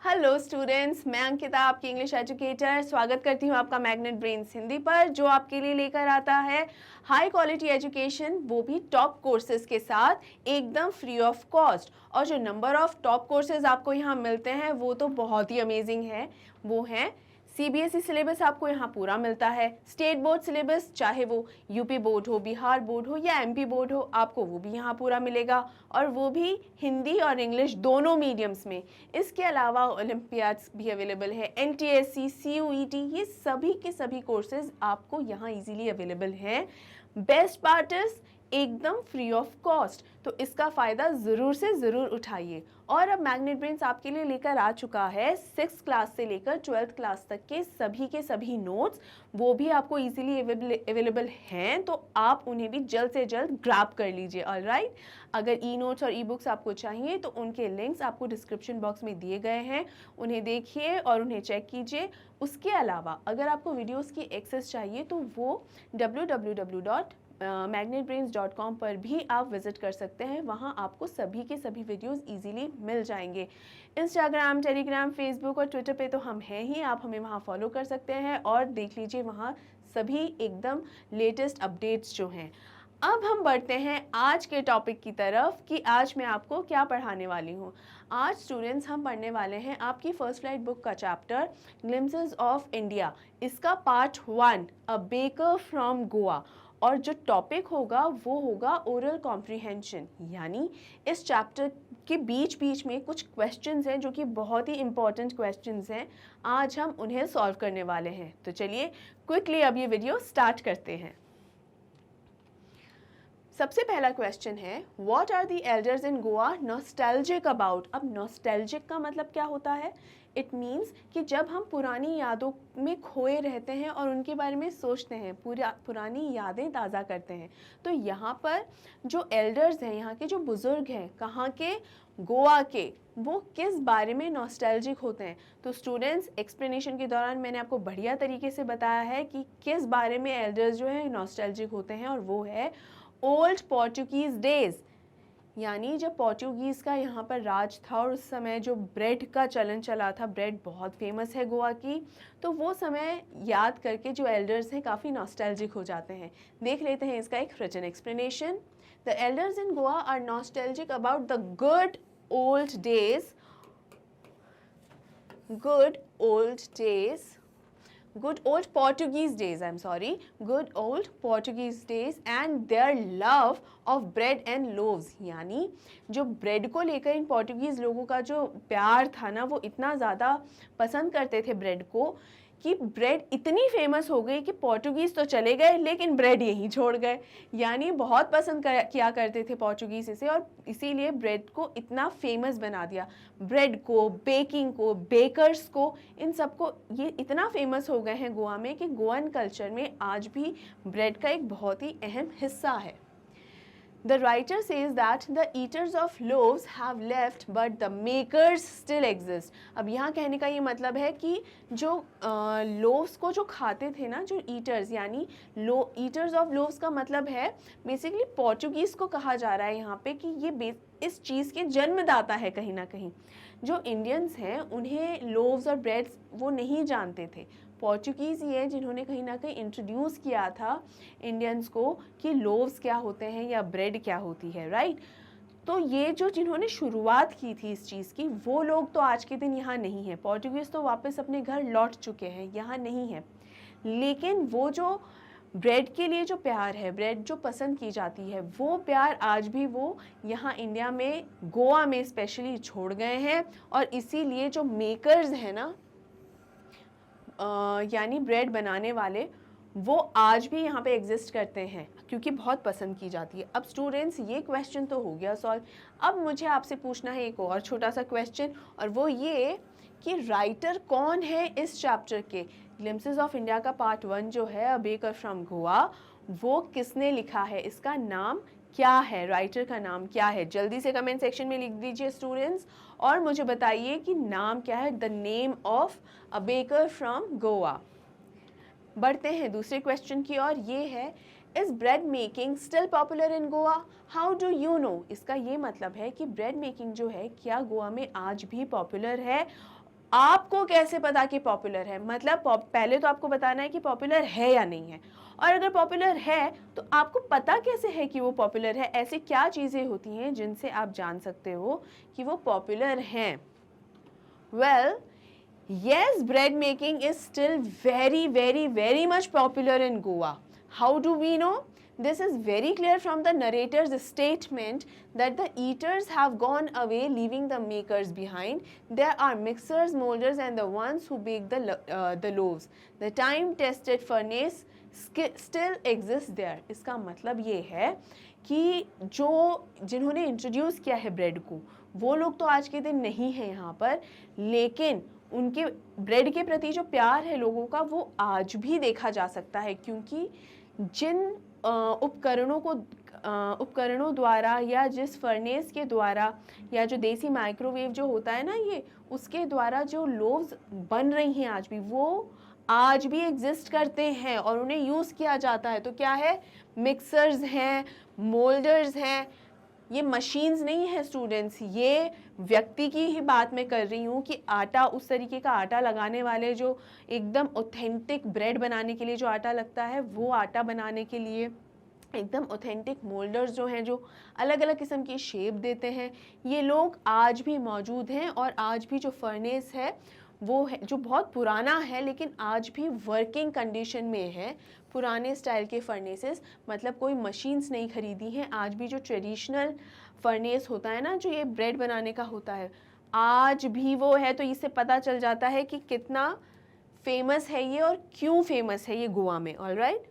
Hello students, मैं अंकिता आपकी English educator स्वागत करती हूँ आपका मैग्नेट ब्रेन्स हिंदी पर, जो आपके लिए लेकर आता है हाई क्वालिटी एजुकेशन, वो भी टॉप कोर्सेज के साथ एकदम फ्री ऑफ कॉस्ट। और जो नंबर ऑफ टॉप कोर्सेज आपको यहाँ मिलते हैं वो तो बहुत ही अमेजिंग है। वो हैं सीबीएसई सिलेबस आपको यहाँ पूरा मिलता है, स्टेट बोर्ड सिलेबस चाहे वो यूपी बोर्ड हो, बिहार बोर्ड हो या एमपी बोर्ड हो, आपको वो भी यहाँ पूरा मिलेगा, और वो भी हिंदी और इंग्लिश दोनों मीडियम्स में। इसके अलावा ओलंपियाड्स भी अवेलेबल है, एनटीएससी, सीयूईटी, ये सभी के सभी कोर्सेज आपको यहाँ इजीली अवेलेबल हैं। बेस्ट पार्ट इज एकदम फ्री ऑफ कॉस्ट, तो इसका फ़ायदा ज़रूर से ज़रूर उठाइए। और अब मैग्नेट ब्रेन्स आपके लिए लेकर आ चुका है 6th क्लास से लेकर 12th क्लास तक के सभी नोट्स, वो भी आपको इजीली अवेलेबल हैं, तो आप उन्हें भी जल्द से जल्द ग्रैब कर लीजिए। ऑलराइट, अगर ई नोट्स और ई बुक्स आपको चाहिए तो उनके लिंक्स आपको डिस्क्रिप्शन बॉक्स में दिए गए हैं, उन्हें देखिए और उन्हें चेक कीजिए। उसके अलावा अगर आपको वीडियोज़ की एक्सेस चाहिए तो वो www.magnetbrains.com पर भी आप विजिट कर सकते हैं, वहाँ आपको सभी के सभी वीडियोस इजीली मिल जाएंगे। इंस्टाग्राम, टेलीग्राम, फेसबुक और ट्विटर पे तो हम हैं ही, आप हमें वहाँ फॉलो कर सकते हैं और देख लीजिए वहाँ सभी एकदम लेटेस्ट अपडेट्स जो हैं। अब हम बढ़ते हैं आज के टॉपिक की तरफ कि आज मैं आपको क्या पढ़ाने वाली हूँ। आज स्टूडेंट्स हम पढ़ने वाले हैं आपकी फर्स्ट फ्लाइट बुक का चैप्टर ग्लिम्पसेस ऑफ इंडिया, इसका part 1, a baker from Goa. और जो टॉपिक होगा वो होगा ओरल कॉम्प्रिहेंशन, यानी इस चैप्टर के बीच बीच में कुछ क्वेश्चंस हैं जो कि बहुत ही इंपॉर्टेंट क्वेश्चंस हैं, आज हम उन्हें सॉल्व करने वाले हैं। तो चलिए क्विकली अब ये वीडियो स्टार्ट करते हैं। सबसे पहला क्वेश्चन है, what are the elders in Goa nostalgic about. अब नॉस्टैल्जिक का मतलब क्या होता है? इट मीन्स कि जब हम पुरानी यादों में खोए रहते हैं और उनके बारे में सोचते हैं, पुरानी यादें ताज़ा करते हैं, तो यहाँ पर जो एल्डर्स हैं, यहाँ के जो बुज़ुर्ग हैं, कहाँ के? गोवा के, वो किस बारे में नॉस्टैल्जिक होते हैं? तो स्टूडेंट्स, एक्सप्लेनेशन के दौरान मैंने आपको बढ़िया तरीके से बताया है कि किस बारे में एल्डर्स जो है नॉस्टैल्जिक होते हैं, और वो है ओल्ड पोर्टुगीज़ डेज, यानी जब पोर्टुगीज़ का यहाँ पर राज था और उस समय जो ब्रेड का चलन चला था, ब्रेड बहुत फेमस है गोवा की, तो वो समय याद करके जो एल्डर्स हैं काफ़ी नॉस्टैल्जिक हो जाते हैं। देख लेते हैं इसका एक written explanation. The elders in Goa are nostalgic about the good old days, good old days, good old Portuguese days, I'm sorry, good old Portuguese days and their love of bread and loaves, यानी जो bread को लेकर इन Portuguese लोगों का जो प्यार था ना, वो इतना ज़्यादा पसंद करते थे ब्रेड को कि ब्रेड इतनी फेमस हो गई कि पोर्टुगीज़ तो चले गए लेकिन ब्रेड यहीं छोड़ गए, यानी बहुत पसंद किया करते थे पोर्टुगीज़ इसे, और इसीलिए ब्रेड को इतना फेमस बना दिया। ब्रेड को, बेकिंग को, बेकर्स को, इन सबको ये इतना फेमस हो गए हैं गोवा में कि गोवन कल्चर में आज भी ब्रेड का एक बहुत ही अहम हिस्सा है। The writer says that the eaters of loaves have left but the makers still exist। अब यहाँ कहने का ये मतलब है कि जो लोव्स को जो खाते थे ना, जो ईटर्स, यानी ईटर्स ऑफ लोव्स का मतलब है बेसिकली पोर्चुगीज़ को कहा जा रहा है यहाँ पे कि ये इस चीज़ के जन्मदाता है कहीं ना कहीं। जो इंडियंस हैं उन्हें लोव्स और ब्रेड्स वो नहीं जानते थे, पोर्चुगीज़ ही है जिन्होंने कहीं ना कहीं इंट्रोड्यूस किया था इंडियंस को कि लोव्स क्या होते हैं या ब्रेड क्या होती है, राइट। तो ये जो जिन्होंने शुरुआत की थी इस चीज़ की, वो लोग तो आज के दिन यहाँ नहीं हैं, पोर्चुगीज़ तो वापस अपने घर लौट चुके हैं, यहाँ नहीं है। लेकिन वो जो ब्रेड के लिए जो प्यार है, ब्रेड जो पसंद की जाती है, वो प्यार आज भी वो यहाँ इंडिया में, गोवा में स्पेशली छोड़ गए हैं, और इसीलिए जो मेकर्स हैं ना, यानी ब्रेड बनाने वाले, वो आज भी यहाँ पे एग्जिस्ट करते हैं क्योंकि बहुत पसंद की जाती है। अब स्टूडेंट्स, ये क्वेश्चन तो हो गया सॉल्व। अब मुझे आपसे पूछना है एक और छोटा सा क्वेश्चन, और वो ये कि राइटर कौन है इस चैप्टर के? ग्लिम्पसेस ऑफ इंडिया का पार्ट 1 जो है, अ बेकर फ्रॉम गोवा, वो किसने लिखा है? इसका नाम क्या है? राइटर का नाम क्या है? जल्दी से कमेंट सेक्शन में लिख दीजिए स्टूडेंट्स, और मुझे बताइए कि नाम क्या है, the name of a baker from Goa. बढ़ते हैं दूसरे क्वेश्चन की ओर, ये है, is bread making still popular in Goa? How do you know? इसका ये मतलब है कि ब्रेड मेकिंग जो है क्या गोवा में आज भी पॉपुलर है, आपको कैसे पता कि पॉपुलर है, मतलब पहले तो आपको बताना है कि पॉपुलर है या नहीं है, और अगर पॉपुलर है तो आपको पता कैसे है कि वो पॉपुलर है, ऐसी क्या चीज़ें होती हैं जिनसे आप जान सकते हो कि वो पॉपुलर हैं। Well, yes, bread making is still very, very, very much popular in Goa. How do we know? This is very clear from the narrator's statement that the eaters have gone away, leaving the makers behind. There are mixers, molders, and the ones who bake the loaves. The time-tested furnace still exists there. इसका मतलब ये है कि जिन्होंने introduce किया है bread को, वो लोग तो आज के दिन नहीं है यहाँ पर, लेकिन उनके ब्रेड के प्रति जो प्यार है लोगों का वो आज भी देखा जा सकता है, क्योंकि जिन उपकरणों द्वारा या जिस फर्नेस के द्वारा या जो देसी माइक्रोवेव जो होता है ना, ये उसके द्वारा जो लोव्स बन रही हैं आज भी, वो आज भी एग्जिस्ट करते हैं और उन्हें यूज़ किया जाता है। तो क्या है, मिक्सर्स हैं, मोल्डर्स हैं, ये मशीन्स नहीं है स्टूडेंट्स, ये व्यक्ति की ही बात मैं कर रही हूँ कि आटा, उस तरीके का आटा लगाने वाले, जो एकदम ऑथेंटिक ब्रेड बनाने के लिए जो आटा लगता है, वो आटा बनाने के लिए एकदम ऑथेंटिक मोल्डर्स जो हैं, जो अलग अलग किस्म की शेप देते हैं, ये लोग आज भी मौजूद हैं। और आज भी जो फर्नेस है वो है जो बहुत पुराना है लेकिन आज भी वर्किंग कंडीशन में है। पुराने स्टाइल के फर्नेसेस, मतलब कोई मशीन्स नहीं खरीदी हैं, आज भी जो ट्रेडिशनल फर्नेस होता है ना, जो ये ब्रेड बनाने का होता है, आज भी वो है। तो इससे पता चल जाता है कि कितना फेमस है ये और क्यों फेमस है ये गोवा में। ऑलराइट,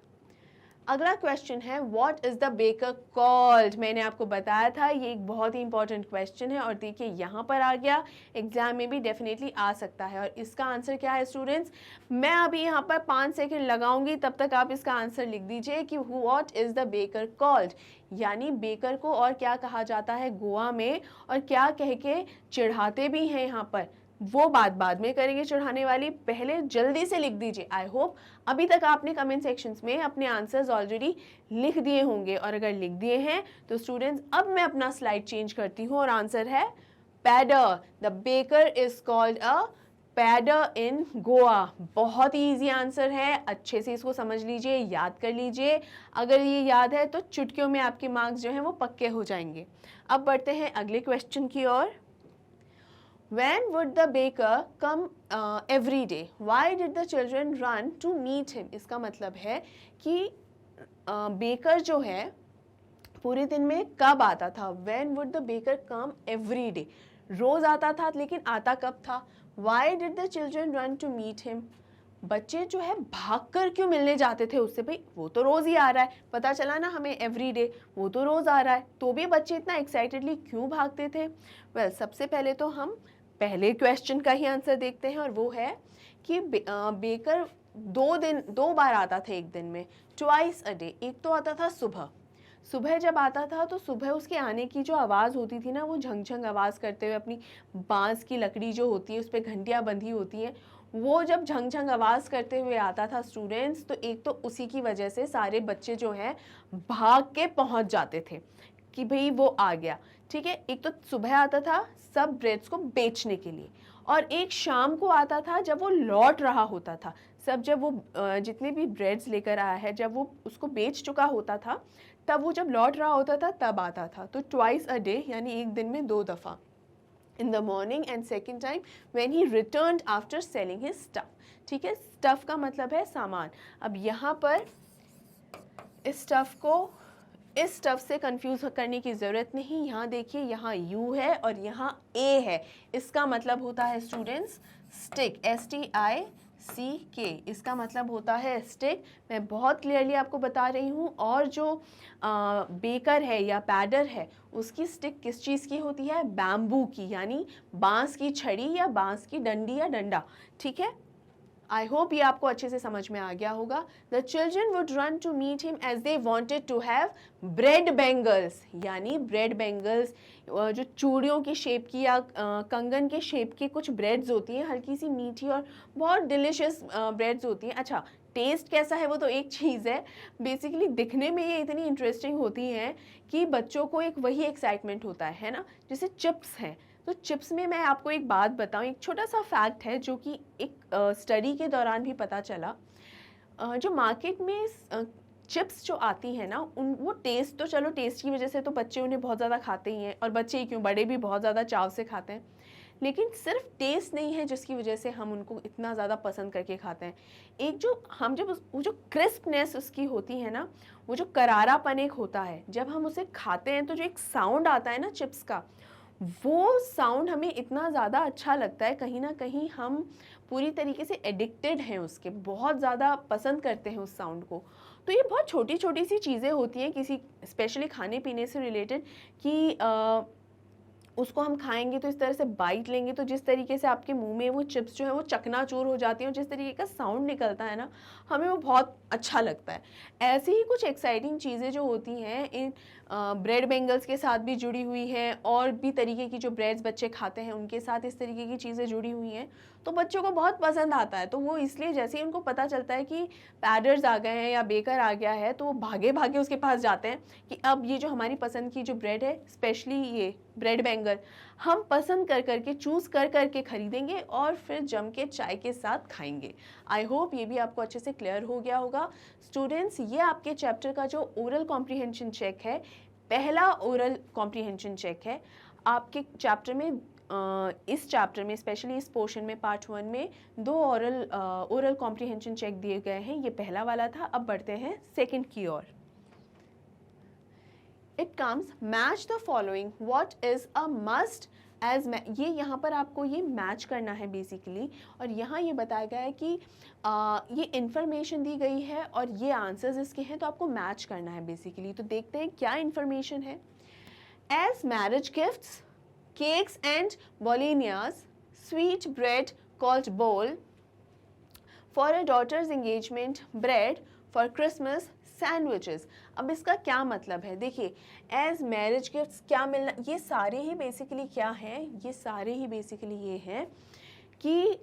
अगला क्वेश्चन है what is the baker called. मैंने आपको बताया था ये एक बहुत ही इंपॉर्टेंट क्वेश्चन है और देखिए यहाँ पर आ गया, एग्जाम में भी डेफिनेटली आ सकता है। और इसका आंसर क्या है स्टूडेंट्स, मैं अभी यहाँ पर 5 सेकंड लगाऊंगी, तब तक आप इसका आंसर लिख दीजिए कि what is the baker called, यानी बेकर को और क्या कहा जाता है गोवा में, और क्या कह के चिढ़ाते भी हैं यहाँ पर, वो बात बाद में करेंगे चढ़ाने वाली। पहले जल्दी से लिख दीजिए। आई होप अभी तक आपने कमेंट सेक्शंस में अपने आंसर्स ऑलरेडी लिख दिए होंगे, और अगर लिख दिए हैं तो स्टूडेंट्स अब मैं अपना स्लाइड चेंज करती हूँ और आंसर है pader. The baker is called a pader in Goa. बहुत ही ईजी आंसर है, अच्छे से इसको समझ लीजिए, याद कर लीजिए। अगर ये याद है तो चुटकियों में आपके मार्क्स जो हैं वो पक्के हो जाएंगे। अब बढ़ते हैं अगले क्वेश्चन की ओर। When would the baker come every day? Why did the children run to meet him? इसका मतलब है कि बेकर जो है पूरे दिन में कब आता था। When would the baker come every day? रोज आता था, लेकिन आता कब था? Why did the children run to meet him? बच्चे जो है भागकर क्यों मिलने जाते थे उससे, भाई वो तो रोज ही आ रहा है, पता चला ना हमें एवरी डे, वो तो रोज आ रहा है, तो भी बच्चे इतना एक्साइटेडली क्यों भागते थे। वेल, सबसे पहले तो हम पहले क्वेश्चन का ही आंसर देखते हैं, और वो है कि बेकर 2 बार आता था एक दिन में, ट्वाइस अ डे। एक तो आता था सुबह, सुबह जब आता था तो सुबह उसके आने की जो आवाज़ होती थी ना, वो झंझंग आवाज़ करते हुए, अपनी बांस की लकड़ी जो होती है उस पर घंटियाँ बंधी होती हैं, वो जब झंझंग आवाज़ करते हुए आता था स्टूडेंट्स, तो एक तो उसी की वजह से सारे बच्चे जो हैं भाग के पहुंच जाते थे कि भाई वो आ गया। ठीक है, एक तो सुबह आता था सब ब्रेड्स को बेचने के लिए, और एक शाम को आता था जब वो लौट रहा होता था। सब जब वो जितने भी ब्रेड्स लेकर आया है, जब वो उसको बेच चुका होता था, तब वो जब लौट रहा होता था तब आता था। तो ट्वाइस अ डे यानी एक दिन में 2 दफ़ा, in the morning and second time when he returned after selling his stuff। ठीक है, स्टफ का मतलब है सामान। अब यहाँ पर इस स्टफ से कंफ्यूज करने की ज़रूरत नहीं। यहाँ देखिए, यहाँ यू है और यहाँ ए है, इसका मतलब होता है स्टूडेंट्स स्टिक, STICK, इसका मतलब होता है स्टिक। मैं बहुत क्लियरली आपको बता रही हूँ। और जो बेकर है या पैडर है, उसकी स्टिक किस चीज़ की होती है, बैम्बू की, यानी बांस की छड़ी या बांस की डंडी या डंडा। ठीक है, आई होप ये आपको अच्छे से समझ में आ गया होगा। The children would run to meet him as they wanted to have bread bangles, यानी ब्रेड बैंगल्स जो चूड़ियों की शेप की या कंगन के शेप की कुछ ब्रेड्स होती हैं, हल्की सी मीठी और बहुत डिलिशियस ब्रेड्स होती हैं। अच्छा, टेस्ट कैसा है वो तो एक चीज़ है, बेसिकली दिखने में ये इतनी इंटरेस्टिंग होती हैं कि बच्चों को एक वही एक्साइटमेंट होता है ना, जैसे चिप्स हैं, तो चिप्स में मैं आपको एक बात बताऊं, एक छोटा सा फैक्ट है जो कि एक स्टडी के दौरान भी पता चला। जो मार्केट में चिप्स जो आती है ना, उन वो टेस्ट तो चलो टेस्ट की वजह से तो बच्चे उन्हें बहुत ज़्यादा खाते ही हैं, और बच्चे ही क्यों, बड़े भी बहुत ज़्यादा चाव से खाते हैं। लेकिन सिर्फ टेस्ट नहीं है जिसकी वजह से हम उनको इतना ज़्यादा पसंद करके खाते हैं। एक जो हम जब वो जो क्रिस्पनेस उसकी होती है ना, वो जो करारापन एक होता है, जब हम उसे खाते हैं तो जो एक साउंड आता है ना चिप्स का, वो साउंड हमें इतना ज़्यादा अच्छा लगता है, कहीं ना कहीं हम पूरी तरीके से एडिक्टेड हैं उसके, बहुत ज़्यादा पसंद करते हैं उस साउंड को। तो ये बहुत छोटी छोटी सी चीज़ें होती हैं किसी स्पेशली खाने पीने से रिलेटेड, कि उसको हम खाएंगे तो इस तरह से बाइट लेंगे तो जिस तरीके से आपके मुंह में वो चिप्स जो है वो चकनाचूर हो जाती हैं, और जिस तरीके का साउंड निकलता है ना, हमें वो बहुत अच्छा लगता है। ऐसे ही कुछ एक्साइटिंग चीज़ें जो होती हैं इन ब्रेड बेंगल्स के साथ भी जुड़ी हुई हैं, और भी तरीके की जो ब्रेड्स बच्चे खाते हैं उनके साथ इस तरीके की चीज़ें जुड़ी हुई हैं, तो बच्चों को बहुत पसंद आता है। तो वो इसलिए जैसे ही उनको पता चलता है कि पैडर्स आ गए हैं या बेकर आ गया है, तो वो भागे भागे उसके पास जाते हैं कि अब ये जो हमारी पसंद की जो ब्रेड है, स्पेशली ये ब्रेड बेंगल, हम पसंद कर करके चूज़ कर करके खरीदेंगे और फिर जम के चाय के साथ खाएंगे। आई होप ये भी आपको अच्छे से क्लियर हो गया होगा। स्टूडेंट्स, ये आपके चैप्टर का जो ओरल कॉम्प्रीहेंशन चेक है, पहला ओरल कॉम्प्रीहेंशन चेक है आपके चैप्टर में। इस चैप्टर में स्पेशली इस पोर्शन में पार्ट 1 में 2 ओरल कॉम्प्रीहेंशन चेक दिए गए हैं। ये पहला वाला था। अब बढ़ते हैं सेकंड की ओर। It comes match the following, what is a must as, ये यहाँ पर आपको ये मैच करना है बेसिकली, और यहाँ ये बताया गया है कि ये इन्फॉर्मेशन दी गई है और ये आंसर्स इसके हैं, तो आपको मैच करना है बेसिकली। तो देखते हैं क्या इन्फॉर्मेशन है। As marriage gifts, cakes and bolognas, sweet bread called bowl, for a daughter's engagement, bread, for Christmas, sandwiches। अब इसका क्या मतलब है? देखिए, एज मैरिज गिफ्ट्स क्या मिलना, ये सारे ही बेसिकली क्या हैं, ये सारे ही बेसिकली ये हैं कि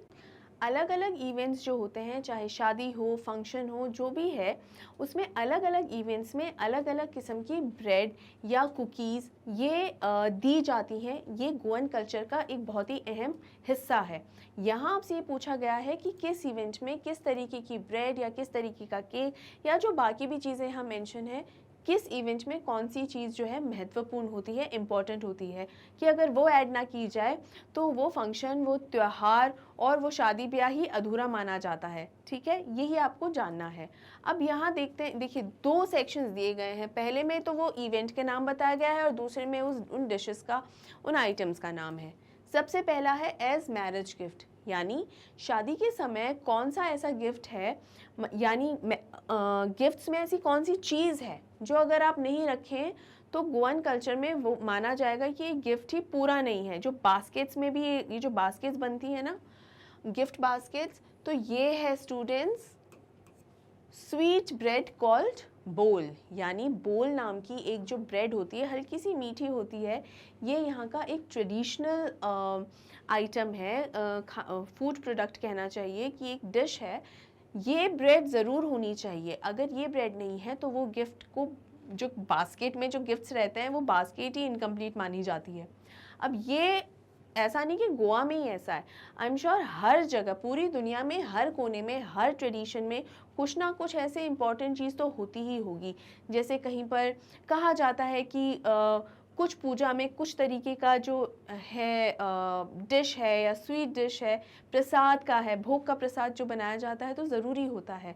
अलग अलग इवेंट्स जो होते हैं, चाहे शादी हो, फंक्शन हो, जो भी है, उसमें अलग अलग इवेंट्स में अलग अलग किस्म की ब्रेड या कुकीज़ ये दी जाती हैं। ये गोवन कल्चर का एक बहुत ही अहम हिस्सा है। यहाँ आपसे ये पूछा गया है कि किस इवेंट में किस तरीके की ब्रेड या किस तरीके का केक या जो बाकी भी चीज़ें हम मेंशन है, किस इवेंट में कौन सी चीज़ जो है महत्वपूर्ण होती है, इम्पॉर्टेंट होती है, कि अगर वो ऐड ना की जाए तो वो फंक्शन, वो त्यौहार और वो शादी ब्याह ही अधूरा माना जाता है। ठीक है, यही आपको जानना है। अब यहाँ देखते हैं, देखिए 2 सेक्शंस दिए गए हैं। पहले में तो वो इवेंट के नाम बताया गया है और दूसरे में उन डिशेस का, उन आइटम्स का नाम है। सबसे पहला है एज मैरिज गिफ्ट, यानी शादी के समय कौन सा ऐसा गिफ्ट है, यानी गिफ्ट्स में ऐसी कौन सी चीज़ है जो अगर आप नहीं रखें तो गोवन कल्चर में वो माना जाएगा कि ये गिफ्ट ही पूरा नहीं है। जो बास्केट्स में भी ये जो बास्केट्स बनती है ना, गिफ्ट बास्केट्स, तो ये है स्टूडेंट्स स्वीट ब्रेड कॉल्ड बोल, यानी बोल नाम की एक जो ब्रेड होती है, हल्की सी मीठी होती है, ये यहाँ का एक ट्रेडिशनल आइटम है, फूड प्रोडक्ट कहना चाहिए कि एक डिश है। ये ब्रेड ज़रूर होनी चाहिए। अगर ये ब्रेड नहीं है तो वो गिफ्ट को, जो बास्केट में जो गिफ्ट्स रहते हैं, वो बास्केट ही इनकम्प्लीट मानी जाती है। अब ये ऐसा नहीं कि गोवा में ही ऐसा है, आई एम श्योर हर जगह, पूरी दुनिया में हर कोने में, हर ट्रेडिशन में कुछ ना कुछ ऐसे इम्पॉर्टेंट चीज़ तो होती ही होगी। जैसे कहीं पर कहा जाता है कि कुछ पूजा में कुछ तरीके का जो है डिश है या स्वीट डिश है, प्रसाद का है, भोग का प्रसाद जो बनाया जाता है, तो ज़रूरी होता है।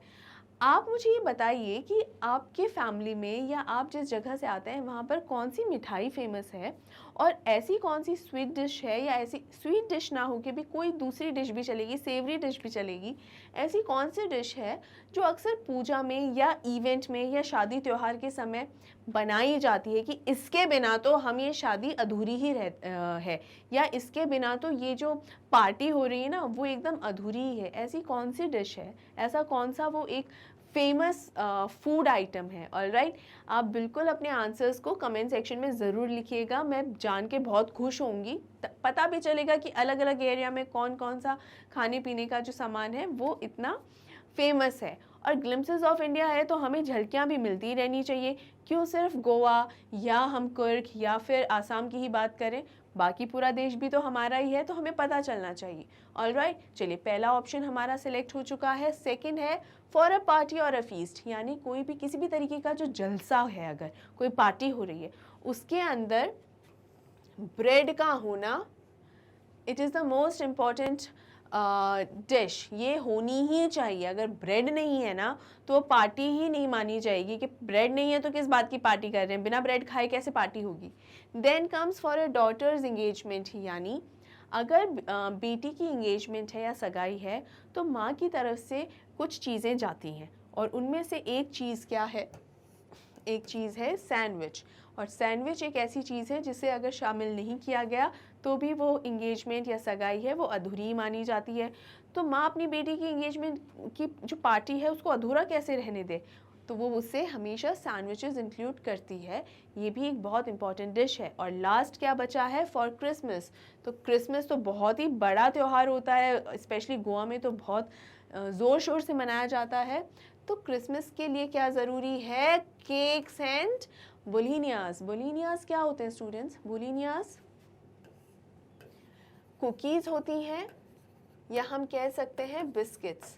आप मुझे ये बताइए कि आपके फैमिली में या आप जिस जगह से आते हैं वहाँ पर कौन सी मिठाई फेमस है, और ऐसी कौन सी स्वीट डिश है, या ऐसी स्वीट डिश ना हो के भी कोई दूसरी डिश भी चलेगी, सेवरी डिश भी चलेगी, ऐसी कौन सी डिश है जो अक्सर पूजा में या इवेंट में या शादी त्यौहार के समय बनाई जाती है कि इसके बिना तो हम ये शादी अधूरी ही है, या इसके बिना तो ये जो पार्टी हो रही है ना वो एकदम अधूरी ही है। ऐसी कौन सी डिश है, ऐसा कौन सा वो एक फेमस फूड आइटम है। ऑलराइट, आप बिल्कुल अपने आंसर्स को कमेंट सेक्शन में ज़रूर लिखिएगा। मैं जान के बहुत खुश होंगी, पता भी चलेगा कि अलग अलग एरिया में कौन कौन सा खाने पीने का जो सामान है वो इतना फेमस है। और ग्लिम्पसेस ऑफ इंडिया है तो हमें झलकियाँ भी मिलती रहनी चाहिए, क्यों सिर्फ गोवा या हम कुर्ग या फिर आसाम की ही बात करें, बाकी पूरा देश भी तो हमारा ही है, तो हमें पता चलना चाहिए। ऑलराइट, चलिए पहला ऑप्शन हमारा सिलेक्ट हो चुका है। सेकंड है फॉर अ पार्टी और अ फीस्ट, यानी कोई भी किसी भी तरीके का जो जलसा है, अगर कोई पार्टी हो रही है उसके अंदर ब्रेड का होना, it is the most important dish, ये होनी ही चाहिए। अगर ब्रेड नहीं है ना तो वो पार्टी ही नहीं मानी जाएगी, कि ब्रेड नहीं है तो किस बात की पार्टी कर रहे हैं, बिना ब्रेड खाए कैसे पार्टी होगी। Then comes for a daughter's engagement, यानी अगर बेटी की इंगेजमेंट है या सगाई है तो माँ की तरफ से कुछ चीज़ें जाती हैं, और उनमें से एक चीज़ क्या है, एक चीज़ है सैंडविच। और सैंडविच एक ऐसी चीज़ है जिसे अगर शामिल नहीं किया गया तो भी वो इंगेजमेंट या सगाई है वो अधूरी मानी जाती है। तो माँ अपनी बेटी की इंगेजमेंट की जो पार्टी है उसको अधूरा कैसे रहने दे, तो वो उससे हमेशा सैंडविचेस इंक्लूड करती है। ये भी एक बहुत इंपॉर्टेंट डिश है। और लास्ट क्या बचा है, फॉर क्रिसमस। तो क्रिसमस तो बहुत ही बड़ा त्यौहार होता है, स्पेशली गोवा में तो बहुत ज़ोर शोर से मनाया जाता है। तो क्रिसमस के लिए क्या ज़रूरी है, केक्स एंड बोलिनियाज। बोलिनियाज क्या होते हैं स्टूडेंट्स, बोलिनियाज कुकीज़ होती हैं, या हम कह सकते हैं बिस्किट्स।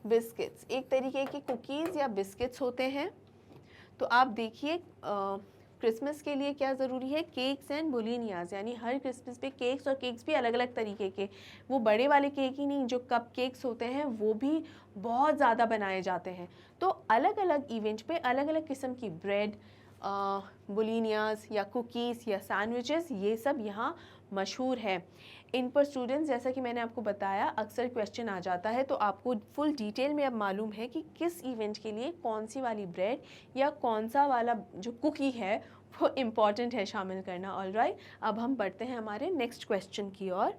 बिस्किट्स एक तरीके की कुकीज़ या बिस्किट्स होते हैं। तो आप देखिए क्रिसमस के लिए क्या ज़रूरी है, केक्स एंड बोलिनियाज, यानी हर क्रिसमस पे केक्स, और केक्स भी अलग अलग तरीके के, वो बड़े वाले केक ही नहीं, जो कप केक्स होते हैं वो भी बहुत ज़्यादा बनाए जाते हैं। तो अलग अलग इवेंट पे अलग अलग किस्म की ब्रेड, बोलिनियाज या कुकीज़ या सैंडविचेस, ये सब यहाँ मशहूर है। इन पर स्टूडेंट्स, जैसा कि मैंने आपको बताया, अक्सर क्वेश्चन आ जाता है, तो आपको फुल डिटेल में अब मालूम है कि किस इवेंट के लिए कौन सी वाली ब्रेड या कौन सा वाला जो कुकी है वो इम्पॉर्टेंट है शामिल करना। ऑलराइट, अब हम बढ़ते हैं हमारे नेक्स्ट क्वेश्चन की ओर।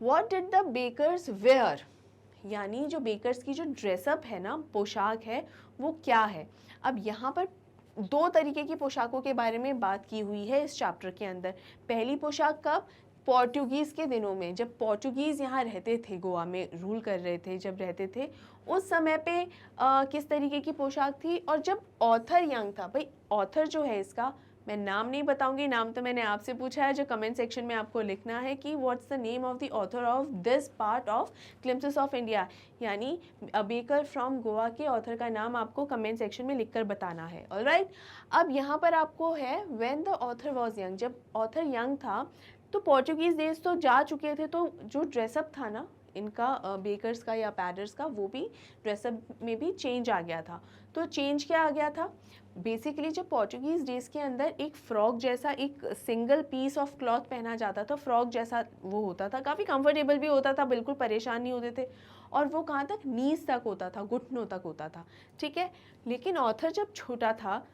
What did the bakers wear, यानी जो बेकर्स की जो ड्रेसअप है ना, पोशाक है, वो क्या है। अब यहाँ पर दो तरीके की पोशाकों के बारे में बात की हुई है इस चैप्टर के अंदर। पहली पोशाक कब, पोर्टुगीज़ के दिनों में, जब पोर्टुगीज़ यहाँ रहते थे, गोवा में रूल कर रहे थे, जब रहते थे उस समय पे किस तरीके की पोशाक थी। और जब ऑथर यंग था, भाई ऑथर जो है इसका, मैं नाम नहीं बताऊंगी, नाम तो मैंने आपसे पूछा है, जो कमेंट सेक्शन में आपको लिखना है कि what's the name of the author of this part of glimpses of India, यानी अ बेकर फ्रॉम गोवा के ऑथर का नाम आपको कमेंट सेक्शन में लिखकर बताना है। ऑलराइट, अब यहाँ पर आपको है when the author was young, जब ऑथर यंग था तो पोर्टुगीज़ देश तो जा चुके थे, तो जो ड्रेसअप था ना इनका, बेकर्स का या पैडर्स का, वो भी ड्रेसअप में भी चेंज आ गया था। तो चेंज क्या आ गया था, बेसिकली जब पोर्टुगीज़ डेज के अंदर एक फ्रॉक जैसा एक सिंगल पीस ऑफ क्लॉथ पहना जाता था, फ्रॉक जैसा वो होता था, काफ़ी कंफर्टेबल भी होता था, बिल्कुल परेशान नहीं होते थे, और वो कहाँ तक, नीज तक होता था, घुटनों तक होता था, ठीक है। लेकिन ऑथर जब छोटा था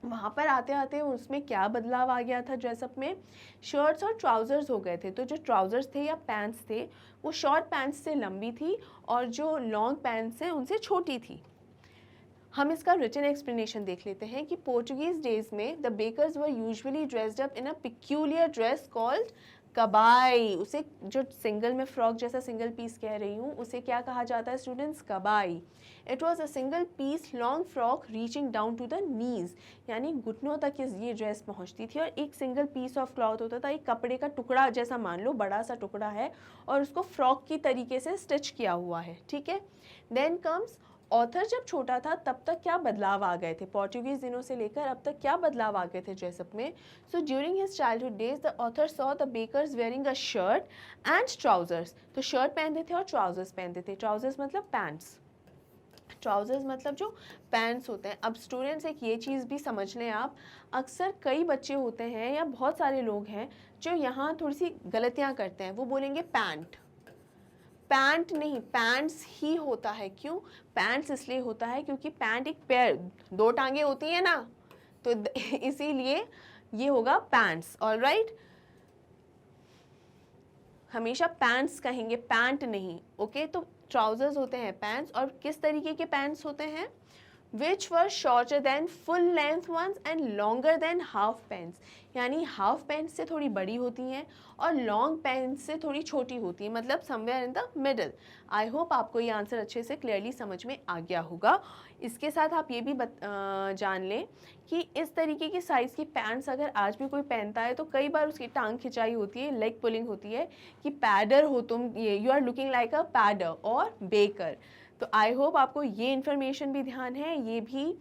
वहाँ पर आते आते उसमें क्या बदलाव आ गया था, ड्रेसअप में शर्ट्स और ट्राउज़र्स हो गए थे। तो जो ट्राउज़र्स थे या पैंट्स थे वो शॉर्ट पैंट्स से लंबी थी, और जो लॉन्ग पैंट्स हैं उनसे छोटी थी। हम इसका रिटन एक्सप्लेनेशन देख लेते हैं कि पोर्टुगीज़ डेज में the bakers were usually dressed up in a peculiar dress called kabai. उसे जो सिंगल में फ्रॉक जैसा सिंगल पीस कह रही हूँ उसे क्या कहा जाता है students, kabai. It was a single piece long frock reaching down to the knees, यानी घुटनों तक ये ड्रेस पहुँचती थी, और एक सिंगल पीस ऑफ क्लॉथ होता था, एक कपड़े का टुकड़ा जैसा मान लो, बड़ा सा टुकड़ा है और उसको फ्रॉक की तरीके से स्टिच किया हुआ है, ठीक है। देन कम्स ऑथर जब छोटा था तब तक क्या बदलाव आ गए थे, पोर्टुगीज़ दिनों से लेकर अब तक क्या बदलाव आ गए थे ड्रेसअप में। So during his childhood days the author saw the bakers wearing a shirt and trousers. तो शर्ट पहनते थे और ट्राउजर्स पहनते थे, ट्राउजर्स मतलब पैंट्स, ट्राउजर्स मतलब जो पैंट्स होते हैं। अब स्टूडेंट्स एक ये चीज़ भी समझ लें आप, अक्सर कई बच्चे होते हैं या बहुत सारे लोग हैं जो यहाँ थोड़ी सी गलतियाँ करते हैं, वो बोलेंगे पैंट, पैंट नहीं, पैंट्स ही होता है। क्यों, पैंट्स इसलिए होता है क्योंकि पैंट एक पैर, दो टांगे होती हैं ना, तो इसीलिए ये होगा पैंट्स। ऑलराइट, हमेशा पैंट्स कहेंगे, पैंट नहीं, ओके। तो ट्राउजर्स होते हैं पैंट्स, और किस तरीके के पैंट्स होते हैं, which were shorter than full length ones and longer than half pence। यानी हाफ पेंस से थोड़ी बड़ी होती हैं और लॉन्ग पेंस से थोड़ी छोटी होती हैं, मतलब somewhere in the middle. I hope आपको ये आंसर अच्छे से क्लियरली समझ में आ गया होगा। इसके साथ आप ये भी जान लें कि इस तरीके की साइज़ की पैंट्स अगर आज भी कोई पहनता है तो कई बार उसकी टांग खिंचाई होती है, लेग पुलिंग होती है कि पैडर हो तुम, ये you are looking like a pader और बेकर। तो आई होप आपको ये इन्फॉर्मेशन भी ध्यान है, ये भी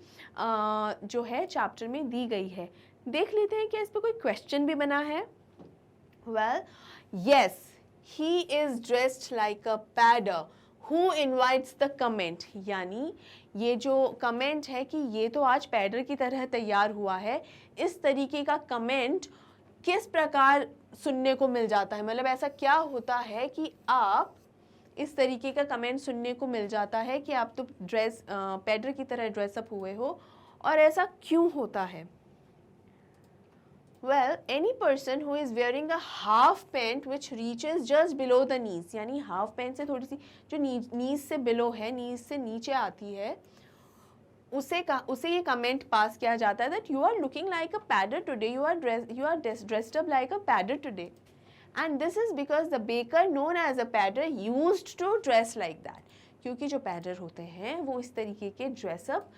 जो है चैप्टर में दी गई है। देख लेते हैं क्या इस पर कोई क्वेश्चन भी बना है। Well yes, he is dressed like a pader who invites the comment. यानी ये जो कमेंट है कि ये तो आज पैडर की तरह तैयार हुआ है, इस तरीके का कमेंट किस प्रकार सुनने को मिल जाता है, मतलब ऐसा क्या होता है कि आप इस तरीके का कमेंट सुनने को मिल जाता है कि आप तो पैडर की तरह ड्रेसअप हुए हो, और ऐसा क्यों होता है। Well, any person who is wearing a half pant which reaches just below the knees, यानी हाफ पैंट से थोड़ी सी जो नीज से बिलो है, नीज से नीचे आती है, उसे ये कमेंट पास किया जाता है that you are looking like a padder today, you are dressed up like a padder today, and this is because the baker known as a padder used to dress like that। क्योंकि जो पैडर होते हैं वो इस तरीके के dress up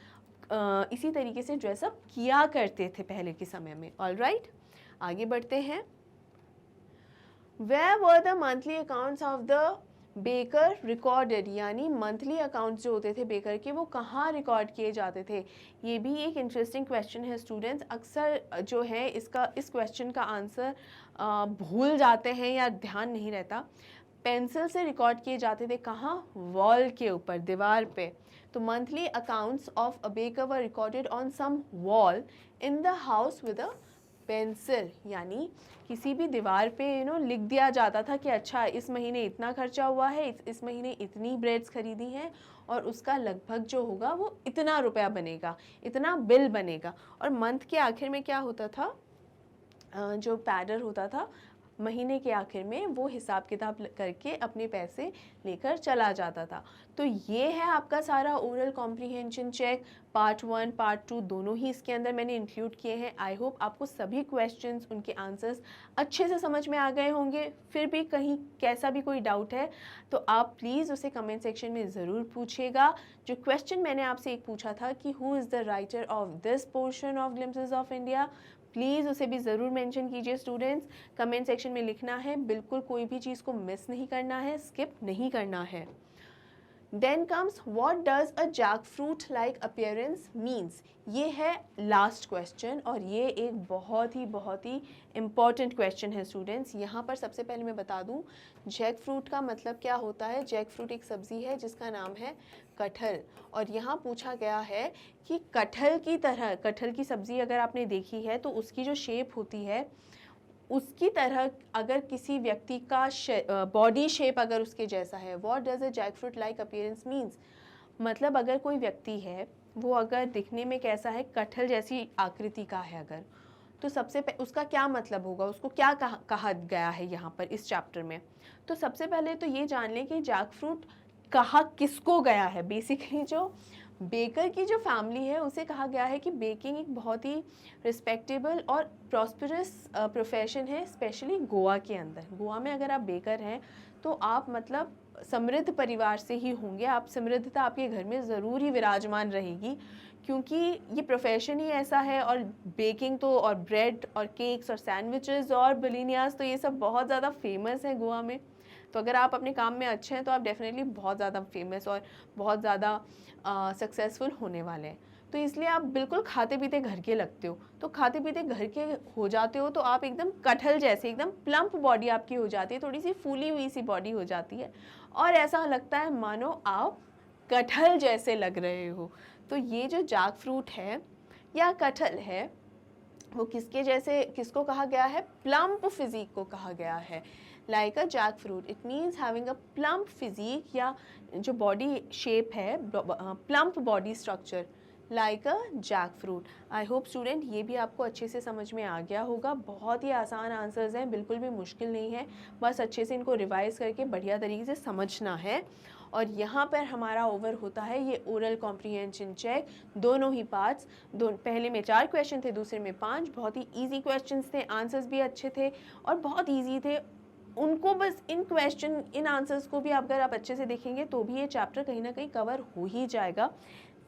इसी तरीके से ड्रेसअप किया करते थे पहले के समय में। ऑल राइट, आगे बढ़ते हैं। Where were the monthly accounts of the baker recorded? यानी मंथली अकाउंट्स जो होते थे बेकर के वो कहाँ रिकॉर्ड किए जाते थे। ये भी एक इंटरेस्टिंग क्वेश्चन है स्टूडेंट्स। अक्सर जो है इस क्वेश्चन का आंसर भूल जाते हैं या ध्यान नहीं रहता। पेंसिल से रिकॉर्ड किए जाते थे कहाँ, वॉल के ऊपर, दीवार पे। तो monthly accounts of a baker were recorded on some wall in the house with a pencil. यानी किसी भी दीवार पे लिख दिया जाता था कि अच्छा इस महीने इतना खर्चा हुआ है, इस महीने इतनी ब्रेड्स खरीदी हैं और उसका लगभग जो होगा वो इतना रुपया बनेगा, इतना बिल बनेगा। और मंथ के आखिर में क्या होता था, जो पैडर होता था महीने के आखिर में वो हिसाब किताब करके अपने पैसे लेकर चला जाता था। तो ये है आपका सारा oral comprehension check, part 1 part 2 दोनों ही इसके अंदर मैंने इंक्लूड किए हैं। आई होप आपको सभी क्वेश्चंस, उनके आंसर्स अच्छे से समझ में आ गए होंगे। फिर भी कहीं कैसा भी कोई डाउट है तो आप प्लीज़ उसे कमेंट सेक्शन में ज़रूर पूछिएगा। जो क्वेश्चन मैंने आपसे एक पूछा था कि who is the writer of this portion of glimpses of India, please उसे भी ज़रूर मेंशन कीजिए स्टूडेंट्स। कमेंट सेक्शन में लिखना है, बिल्कुल कोई भी चीज़ को मिस नहीं करना है, स्किप नहीं करना है। Then comes what does a jackfruit like appearance means? ये है लास्ट क्वेश्चन और ये एक बहुत ही इम्पॉर्टेंट क्वेश्चन है स्टूडेंट्स। यहाँ पर सबसे पहले मैं बता दूँ जैक फ्रूट का मतलब क्या होता है। जैक फ्रूट एक सब्ज़ी है जिसका नाम है कटहल, और यहाँ पूछा गया है कि कटहल की तरह, कटहल की सब्ज़ी अगर आपने देखी है तो उसकी जो शेप होती है उसकी तरह अगर किसी व्यक्ति का बॉडी शेप अगर उसके जैसा है, what does a jack fruit like appearance means, मतलब अगर कोई व्यक्ति है वो अगर दिखने में कैसा है, कटहल जैसी आकृति का है अगर, तो सबसे उसका क्या मतलब होगा, उसको क्या कहा गया है यहाँ पर इस चैप्टर में। तो सबसे पहले तो ये जान लें कि जैक फ्रूट कहा किसको गया है। बेसिकली जो बेकर की जो फैमिली है उसे कहा गया है कि बेकिंग एक बहुत ही रिस्पेक्टेबल और प्रॉस्परस प्रोफेशन है, स्पेशली गोवा के अंदर। गोवा में अगर आप बेकर हैं तो आप मतलब समृद्ध परिवार से ही होंगे, आप समृद्धता आपके घर में ज़रूर ही विराजमान रहेगी, क्योंकि ये प्रोफेशन ही ऐसा है। और बेकिंग तो, और ब्रेड और केक्स और सैंडविचेस और बिलिनियाज, तो ये सब बहुत ज़्यादा फेमस है गोवा में। तो अगर आप अपने काम में अच्छे हैं तो आप डेफिनेटली बहुत ज़्यादा फेमस और बहुत ज़्यादा सक्सेसफुल होने वाले हैं। तो इसलिए आप बिल्कुल खाते पीते घर के लगते हो। तो खाते पीते घर के हो जाते हो तो आप एकदम कटहल जैसे, एकदम प्लम्प बॉडी आपकी हो जाती है, थोड़ी सी फूली हुई सी बॉडी हो जाती है और ऐसा लगता है मानो आप कटहल जैसे लग रहे हो। तो ये जो जैक फ्रूट है या कटहल है वो किसके जैसे, किसको कहा गया है, प्लम्प फिजिक को कहा गया है। Like a jack fruit, it means having a plump physique, या जो बॉडी शेप है, plump body structure, like a jack fruit. I hope student ये भी आपको अच्छे से समझ में आ गया होगा। बहुत ही आसान आंसर्स हैं, बिल्कुल भी मुश्किल नहीं है, बस अच्छे से इनको रिवाइज करके बढ़िया तरीके से समझना है। और यहाँ पर हमारा ओवर होता है ये ओरल कॉम्प्रीहेंशन चेक, दोनों ही पार्ट्स। पहले में 4 क्वेश्चन थे, दूसरे में 5। बहुत ही ईजी क्वेश्चंस थे, आंसर्स भी अच्छे थे और बहुत ईजी थे। उनको बस इन आंसर्स को भी अगर आप अच्छे से देखेंगे तो भी ये चैप्टर कहीं ना कहीं कवर हो ही जाएगा।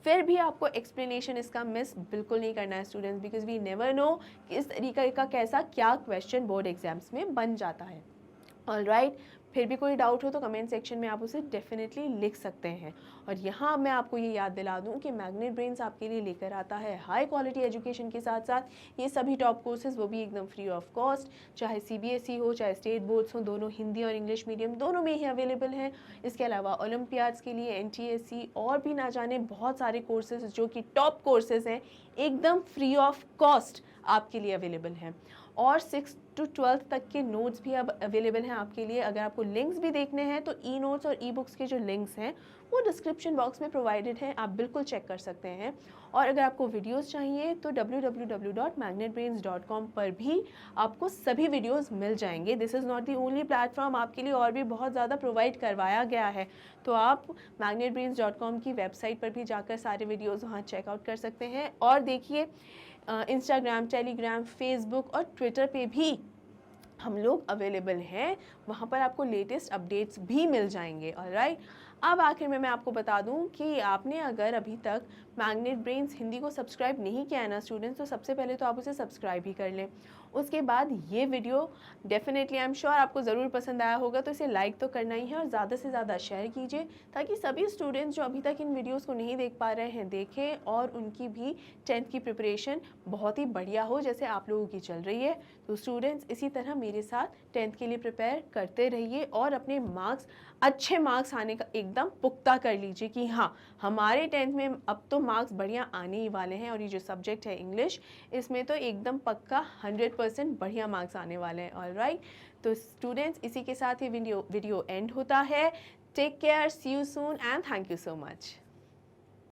फिर भी आपको एक्सप्लेनेशन इसका मिस बिल्कुल नहीं करना है students, because we never know कि इस तरीके का कैसा क्या क्वेश्चन बोर्ड एग्जाम्स में बन जाता है। ऑलराइट, फिर भी कोई डाउट हो तो कमेंट सेक्शन में आप उसे डेफिनेटली लिख सकते हैं। और यहाँ मैं आपको ये याद दिला दूँ कि मैग्नेट ब्रेन्स आपके लिए लेकर आता है हाई क्वालिटी एजुकेशन के साथ साथ ये सभी टॉप कोर्सेज, वो भी एकदम फ्री ऑफ कॉस्ट। चाहे CBSE हो चाहे स्टेट बोर्ड्स हो, दोनों हिंदी और इंग्लिश मीडियम दोनों में ही अवेलेबल हैं। इसके अलावा ओलंपियाड्स के लिए NTSC और भी ना जाने बहुत सारे कोर्सेज जो कि टॉप कोर्सेज हैं, एकदम फ्री ऑफ कॉस्ट आपके लिए अवेलेबल हैं। और 6 to 12 तक के नोट्स भी अब अवेलेबल हैं आपके लिए। अगर आपको लिंक्स भी देखने हैं तो ई नोट्स और ई बुक्स के जो लिंक्स हैं वो डिस्क्रिप्शन बॉक्स में प्रोवाइडेड हैं, आप बिल्कुल चेक कर सकते हैं। और अगर आपको वीडियोस चाहिए तो www.magnetbrains.com पर भी आपको सभी वीडियोस मिल जाएंगे। This is not the only platform, आपके लिए और भी बहुत ज़्यादा प्रोवाइड करवाया गया है। तो आप magnetbrains.com की वेबसाइट पर भी जाकर सारे वीडियोज़ वहाँ चेकआउट कर सकते हैं। और देखिए इंस्टाग्राम, टेलीग्राम, फेसबुक और ट्विटर पे भी हम लोग अवेलेबल हैं, वहाँ पर आपको लेटेस्ट अपडेट्स भी मिल जाएंगे। ऑलराइट, अब आखिर में मैं आपको बता दूं कि आपने अगर अभी तक मैग्नेट ब्रेन्स हिंदी को सब्सक्राइब नहीं किया है ना स्टूडेंट्स, तो सबसे पहले तो आप उसे सब्सक्राइब ही कर लें। उसके बाद ये video definitely I am sure आपको ज़रूर पसंद आया होगा, तो इसे लाइक तो करना ही है और ज़्यादा से ज़्यादा शेयर कीजिए ताकि सभी स्टूडेंट्स जो अभी तक इन वीडियोस को नहीं देख पा रहे हैं देखें और उनकी भी 10th की प्रिपरेशन बहुत ही बढ़िया हो जैसे आप लोगों की चल रही है। तो स्टूडेंट्स इसी तरह मेरे साथ 10th के लिए प्रिपेयर करते रहिए और अपने मार्क्स, अच्छे मार्क्स आने का एकदम पुख्ता कर लीजिए कि हाँ हमारे 10th में अब तो मार्क्स बढ़िया आने ही वाले हैं। और ये जो सब्जेक्ट है इंग्लिश, इसमें तो एकदम पक्का 100% बढ़िया मार्क्स आने वाले हैं। ऑलराइट, तो स्टूडेंट्स इसी के साथ ही वीडियो एंड होता है। Take care, see you soon and thank you so much.